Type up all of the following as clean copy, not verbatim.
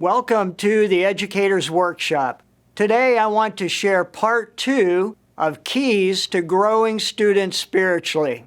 Welcome to the Educator's Workshop. Today I want to share part 2 of Keys to Growing Students Spiritually.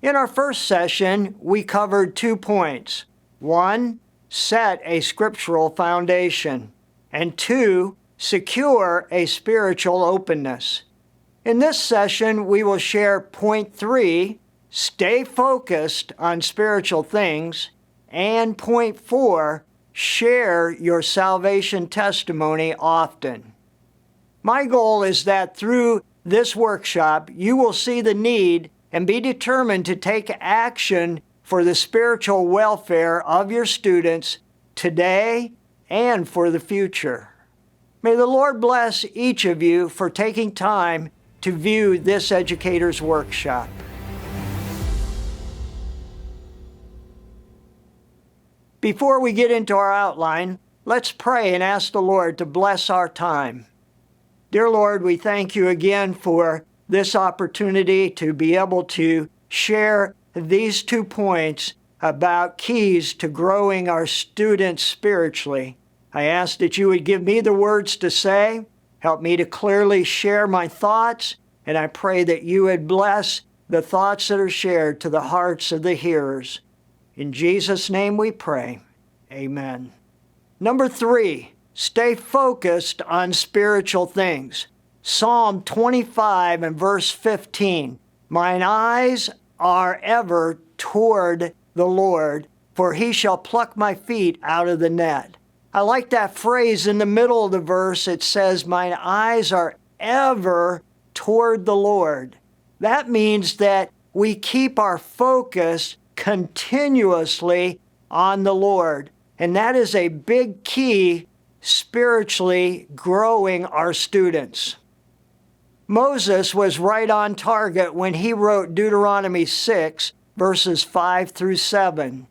In our first session, we covered 2 points. 1, set a scriptural foundation. And 2, secure a spiritual openness. In this session, we will share point 3, stay focused on spiritual things, and point 4, share your salvation testimony often. My goal is that through this workshop, you will see the need and be determined to take action for the spiritual welfare of your students today and for the future. May the Lord bless each of you for taking time to view this Educator's Workshop. Before we get into our outline, let's pray and ask the Lord to bless our time. Dear Lord, we thank you again for this opportunity to be able to share these 2 points about keys to growing our students spiritually. I ask that you would give me the words to say, help me to clearly share my thoughts, and I pray that you would bless the thoughts that are shared to the hearts of the hearers. In Jesus' name we pray. Amen. Number 3, stay focused on spiritual things. Psalm 25 and verse 15. Mine eyes are ever toward the Lord, for he shall pluck my feet out of the net. I like that phrase in the middle of the verse. It says, mine eyes are ever toward the Lord. That means that we keep our focus continuously on the Lord. And that is a big key spiritually growing our students. Moses was right on target when he wrote Deuteronomy 6, verses 5 through 7.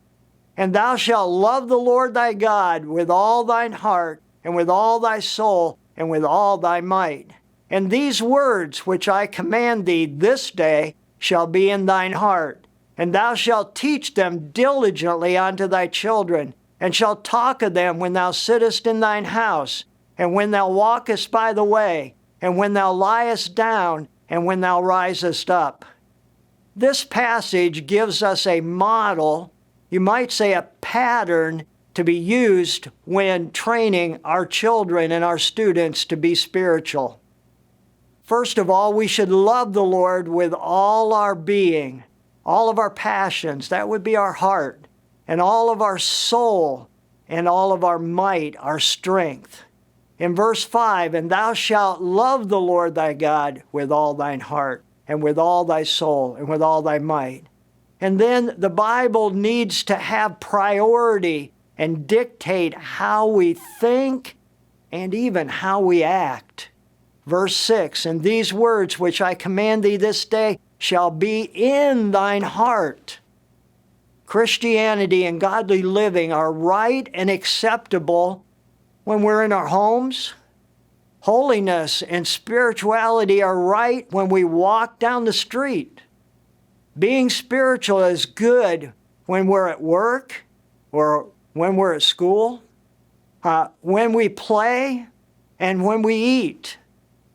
And thou shalt love the Lord thy God with all thine heart, and with all thy soul, and with all thy might. And these words which I command thee this day shall be in thine heart. And thou shalt teach them diligently unto thy children, and shalt talk of them when thou sittest in thine house, and when thou walkest by the way, and when thou liest down, and when thou risest up. This passage gives us a model, you might say a pattern, to be used when training our children and our students to be spiritual. First of all, we should love the Lord with all our being. All of our passions, that would be our heart, and all of our soul, and all of our might, our strength. In verse 5, and thou shalt love the Lord thy God with all thine heart, and with all thy soul, and with all thy might. And then the Bible needs to have priority and dictate how we think and even how we act. Verse 6, and these words which I command thee this day shall be in thine heart. Christianity and godly living are right and acceptable when we're in our homes. Holiness and spirituality are right when we walk down the street. Being spiritual is good when we're at work or when we're at school, when we play, and when we eat.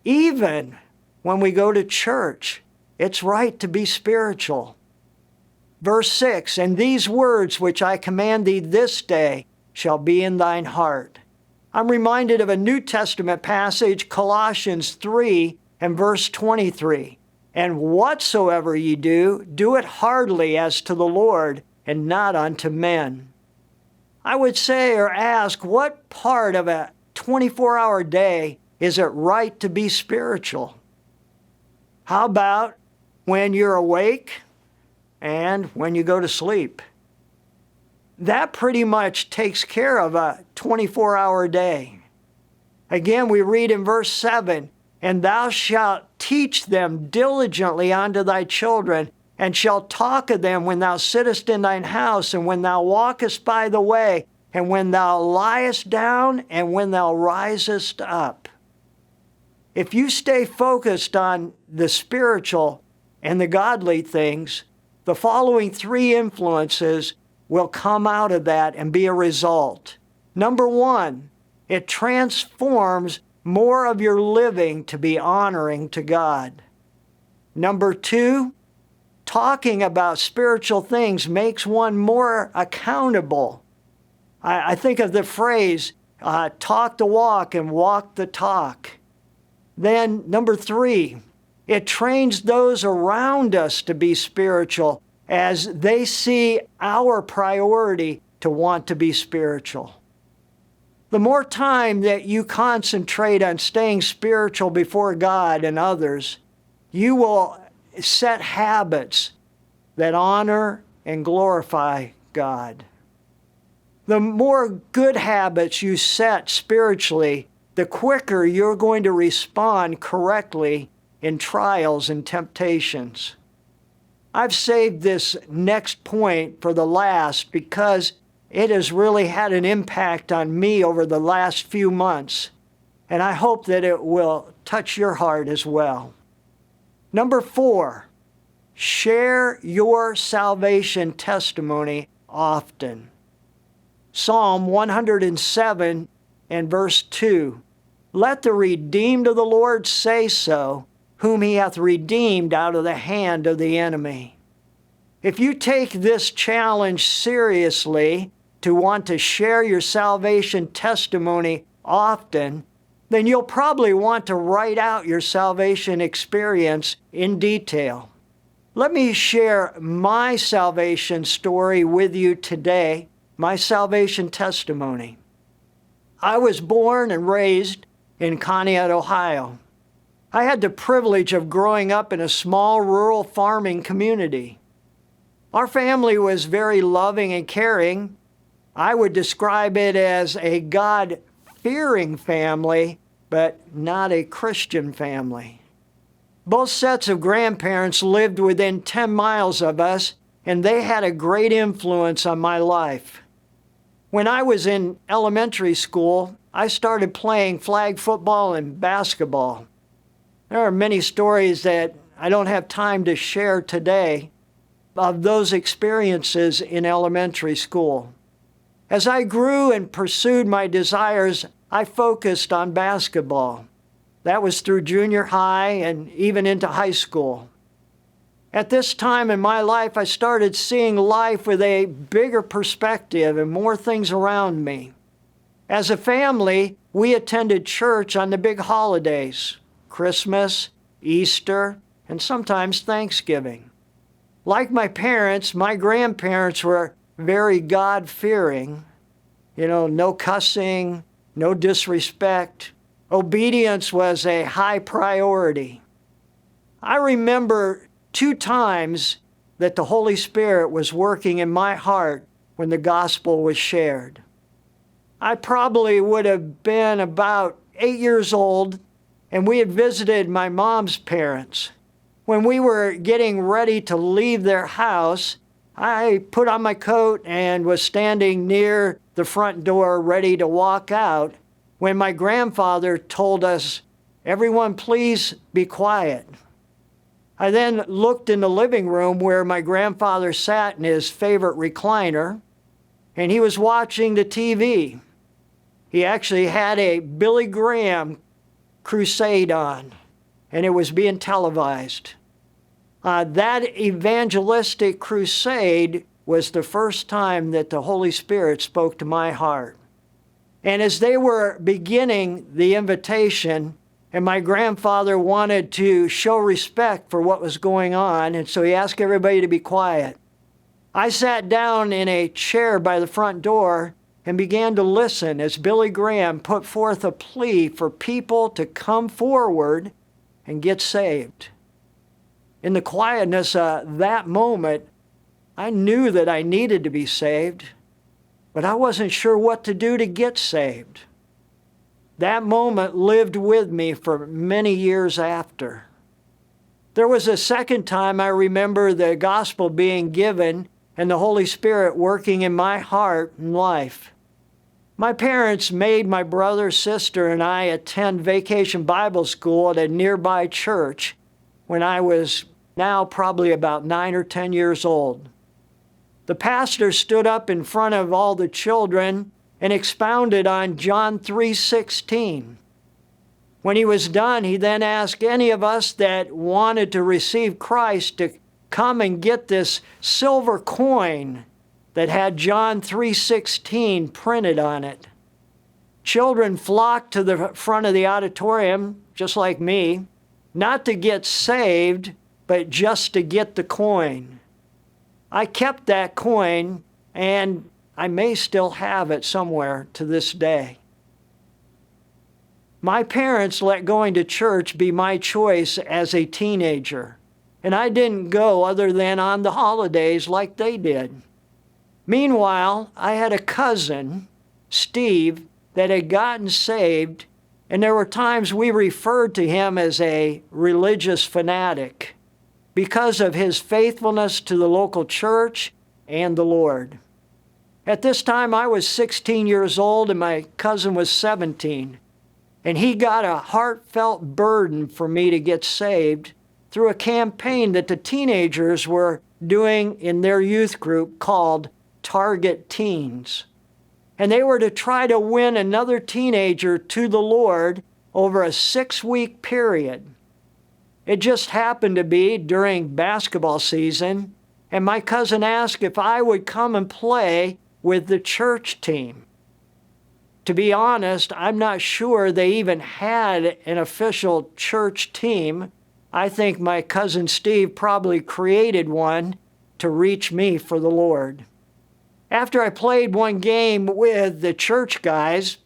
Even when we go to church, it's right to be spiritual. Verse 6, and these words which I command thee this day shall be in thine heart. I'm reminded of a New Testament passage, Colossians 3 and verse 23. And whatsoever ye do, do it heartily as to the Lord, and not unto men. I would say or ask, what part of a 24-hour day is it right to be spiritual? How about when you're awake and when you go to sleep? That pretty much takes care of a 24-hour day. Again, we read in verse 7, and thou shalt teach them diligently unto thy children, and shalt talk of them when thou sittest in thine house, and when thou walkest by the way, and when thou liest down, and when thou risest up. If you stay focused on the spiritual and the godly things, the following 3 influences will come out of that and be a result. Number one, it transforms more of your living to be honoring to God. Number two, talking about spiritual things makes one more accountable. I think of the phrase, talk the walk and walk the talk. Then number three, it trains those around us to be spiritual as they see our priority to want to be spiritual. The more time that you concentrate on staying spiritual before God and others, you will set habits that honor and glorify God. The more good habits you set spiritually, the quicker you're going to respond correctly in trials and temptations. I've saved this next point for the last because it has really had an impact on me over the last few months, and I hope that it will touch your heart as well. Number four, share your salvation testimony often. Psalm 107 and verse 2, let the redeemed of the Lord say so, whom he hath redeemed out of the hand of the enemy. If you take this challenge seriously, to want to share your salvation testimony often, then you'll probably want to write out your salvation experience in detail. Let me share my salvation story with you today, my salvation testimony. I was born and raised in Conneaut, Ohio. I had the privilege of growing up in a small rural farming community. Our family was very loving and caring. I would describe it as a God-fearing family, but not a Christian family. Both sets of grandparents lived within 10 miles of us, and they had a great influence on my life. When I was in elementary school, I started playing flag football and basketball. There are many stories that I don't have time to share today of those experiences in elementary school. As I grew and pursued my desires, I focused on basketball. That was through junior high and even into high school. At this time in my life, I started seeing life with a bigger perspective and more things around me. As a family, we attended church on the big holidays, Christmas, Easter, and sometimes Thanksgiving. Like my parents, my grandparents were very God-fearing. No cussing, no disrespect. Obedience was a high priority. I remember 2 times that the Holy Spirit was working in my heart when the gospel was shared. I probably would have been about 8 years old, and we had visited my mom's parents. When we were getting ready to leave their house, I put on my coat and was standing near the front door ready to walk out when my grandfather told us, "Everyone, please be quiet." I then looked in the living room where my grandfather sat in his favorite recliner, and he was watching the TV. He actually had a Billy Graham crusade on, and it was being televised. That evangelistic crusade was the first time that the Holy Spirit spoke to my heart. And as they were beginning the invitation, and my grandfather wanted to show respect for what was going on, and so he asked everybody to be quiet. I sat down in a chair by the front door and began to listen as Billy Graham put forth a plea for people to come forward and get saved. In the quietness of that moment, I knew that I needed to be saved, but I wasn't sure what to do to get saved. That moment lived with me for many years after. There was a second time I remember the gospel being given and the Holy Spirit working in my heart and life. My parents made my brother, sister, and I attend vacation Bible school at a nearby church when I was now probably about 9 or 10 years old. The pastor stood up in front of all the children and expounded on John 3:16. When he was done, he then asked any of us that wanted to receive Christ to come and get this silver coin that had John 3:16 printed on it. Children flocked to the front of the auditorium, just like me, not to get saved, but just to get the coin. I kept that coin, and I may still have it somewhere to this day. My parents let going to church be my choice as a teenager, and I didn't go other than on the holidays like they did. Meanwhile, I had a cousin, Steve, that had gotten saved, and there were times we referred to him as a religious fanatic because of his faithfulness to the local church and the Lord. At this time, I was 16 years old and my cousin was 17. And he got a heartfelt burden for me to get saved through a campaign that the teenagers were doing in their youth group called Target Teens. And they were to try to win another teenager to the Lord over a 6-week period. It just happened to be during basketball season, and my cousin asked if I would come and play with the church team. To be honest, I'm not sure they even had an official church team. I think my cousin Steve probably created one to reach me for the Lord. After I played one game with the church guys,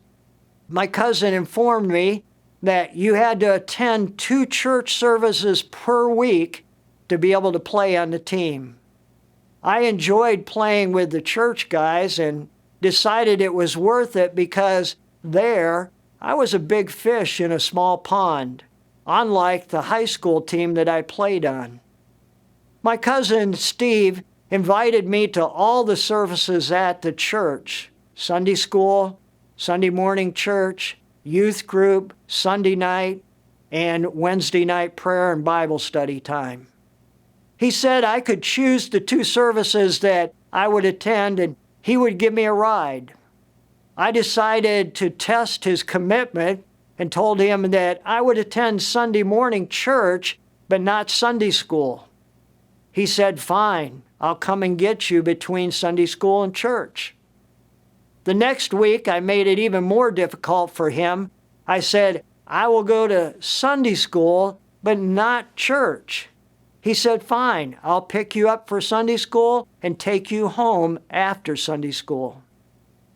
my cousin informed me that you had to attend 2 church services per week to be able to play on the team. I enjoyed playing with the church guys and decided it was worth it because there I was a big fish in a small pond, unlike the high school team that I played on. My cousin Steve invited me to all the services at the church: Sunday school, Sunday morning church, youth group, Sunday night, and Wednesday night prayer and Bible study time. He said I could choose the 2 services that I would attend and he would give me a ride. I decided to test his commitment and told him that I would attend Sunday morning church, but not Sunday school. He said, "Fine, I'll come and get you between Sunday school and church." The next week, I made it even more difficult for him. I said, "I will go to Sunday school, but not church." He said, "Fine, I'll pick you up for Sunday school and take you home after Sunday school."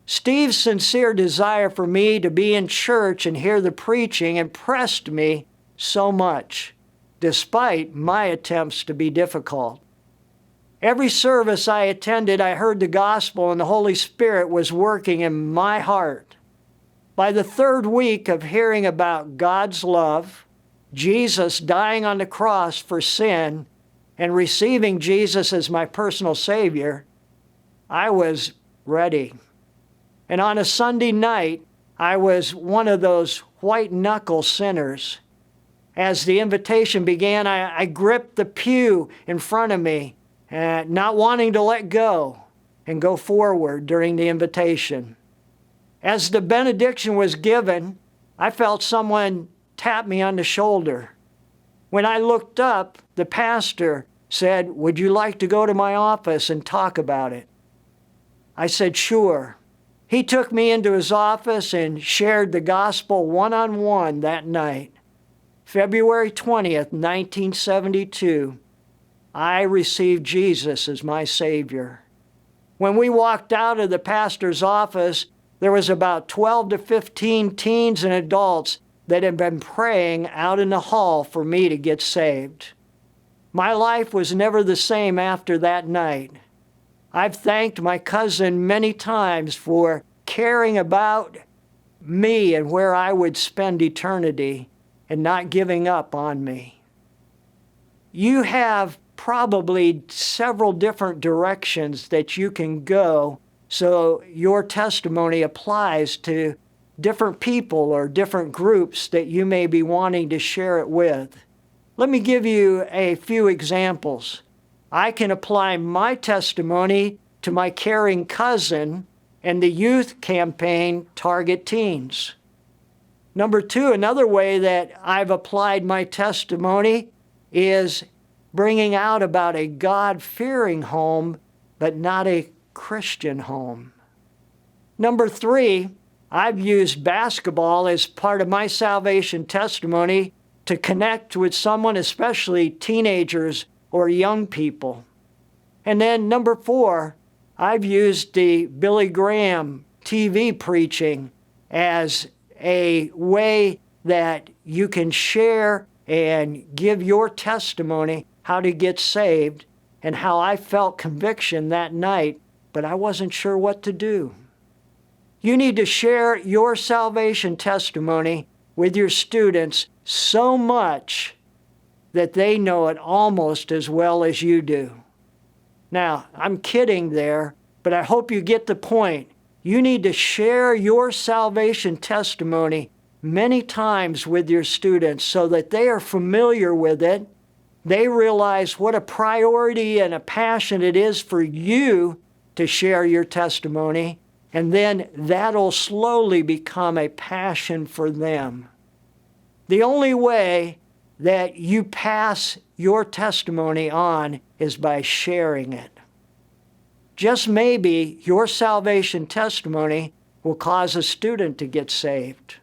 Steve's sincere desire for me to be in church and hear the preaching impressed me so much, despite my attempts to be difficult. Every service I attended, I heard the gospel and the Holy Spirit was working in my heart. By the 3rd week of hearing about God's love, Jesus dying on the cross for sin, and receiving Jesus as my personal Savior, I was ready. And on a Sunday night, I was one of those white-knuckle sinners. As the invitation began, I gripped the pew in front of me, not wanting to let go and go forward during the invitation. As the benediction was given, I felt someone tap me on the shoulder. When I looked up, the pastor said, "Would you like to go to my office and talk about it?" I said, "Sure." He took me into his office and shared the gospel one-on-one that night. February 20th, 1972, I received Jesus as my Savior. When we walked out of the pastor's office, there was about 12 to 15 teens and adults that had been praying out in the hall for me to get saved. My life was never the same after that night. I've thanked my cousin many times for caring about me and where I would spend eternity and not giving up on me. You have probably several different directions that you can go, so your testimony applies to different people or different groups that you may be wanting to share it with. Let me give you a few examples. I can apply my testimony to my caring cousin and the youth campaign target teens. Number two, another way that I've applied my testimony is bringing out about a God-fearing home, but not a Christian home. Number three, I've used basketball as part of my salvation testimony to connect with someone, especially teenagers or young people. And then number four, I've used the Billy Graham TV preaching as a way that you can share and give your testimony how to get saved and how I felt conviction that night, but I wasn't sure what to do. You need to share your salvation testimony with your students so much that they know it almost as well as you do. Now, I'm kidding there, but I hope you get the point. You need to share your salvation testimony many times with your students so that they are familiar with it. They realize what a priority and a passion it is for you to share your testimony, and then that'll slowly become a passion for them. The only way that you pass your testimony on is by sharing it. Just maybe your salvation testimony will cause a student to get saved.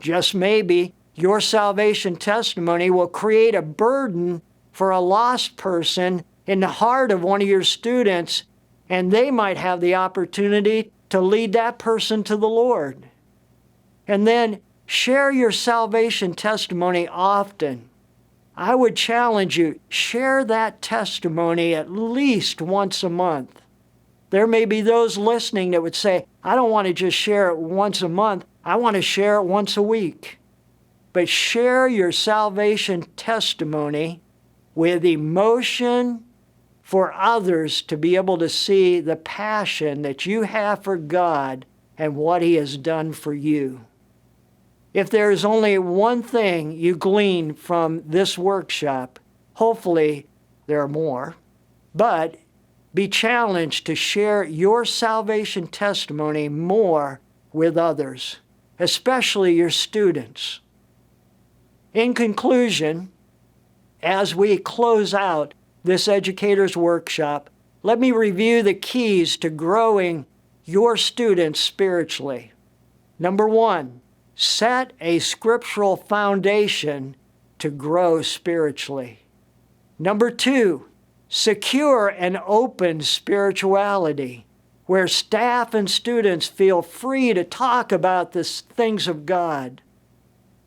Just maybe your salvation testimony will create a burden for a lost person in the heart of one of your students, and they might have the opportunity to lead that person to the Lord. And then share your salvation testimony often. I would challenge you, share that testimony at least once a month. There may be those listening that would say, I don't want to just share it once a month, I want to share it once a week. But share your salvation testimony with emotion for others to be able to see the passion that you have for God and what He has done for you. If there is only one thing you glean from this workshop, hopefully there are more, but be challenged to share your salvation testimony more with others, especially your students. In conclusion, as we close out this educator's workshop, let me review the keys to growing your students spiritually. Number one, set a scriptural foundation to grow spiritually. Number two, secure an open spirituality where staff and students feel free to talk about the things of God.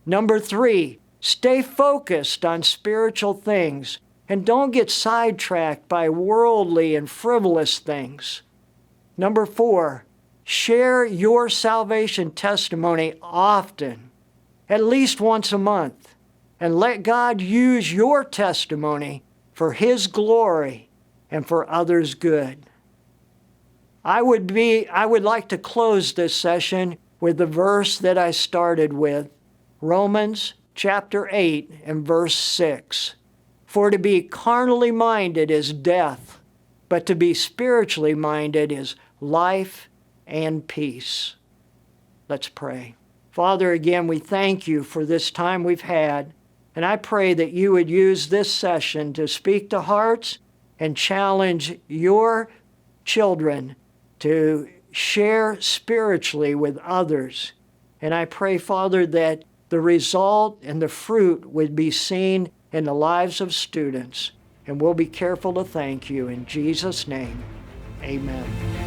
Number three, stay focused on spiritual things and don't get sidetracked by worldly and frivolous things. Number four, share your salvation testimony often, at least once a month, and let God use your testimony for His glory and for others' good. I would like to close this session with the verse that I started with, Romans chapter 8 and verse 6. For to be carnally minded is death, but to be spiritually minded is life and peace. Let's pray. Father, again, we thank you for this time we've had, and I pray that you would use this session to speak to hearts and challenge your children to share spiritually with others. And I pray, Father, that the result and the fruit would be seen in the lives of students. And we'll be careful to thank you. In Jesus' name, amen.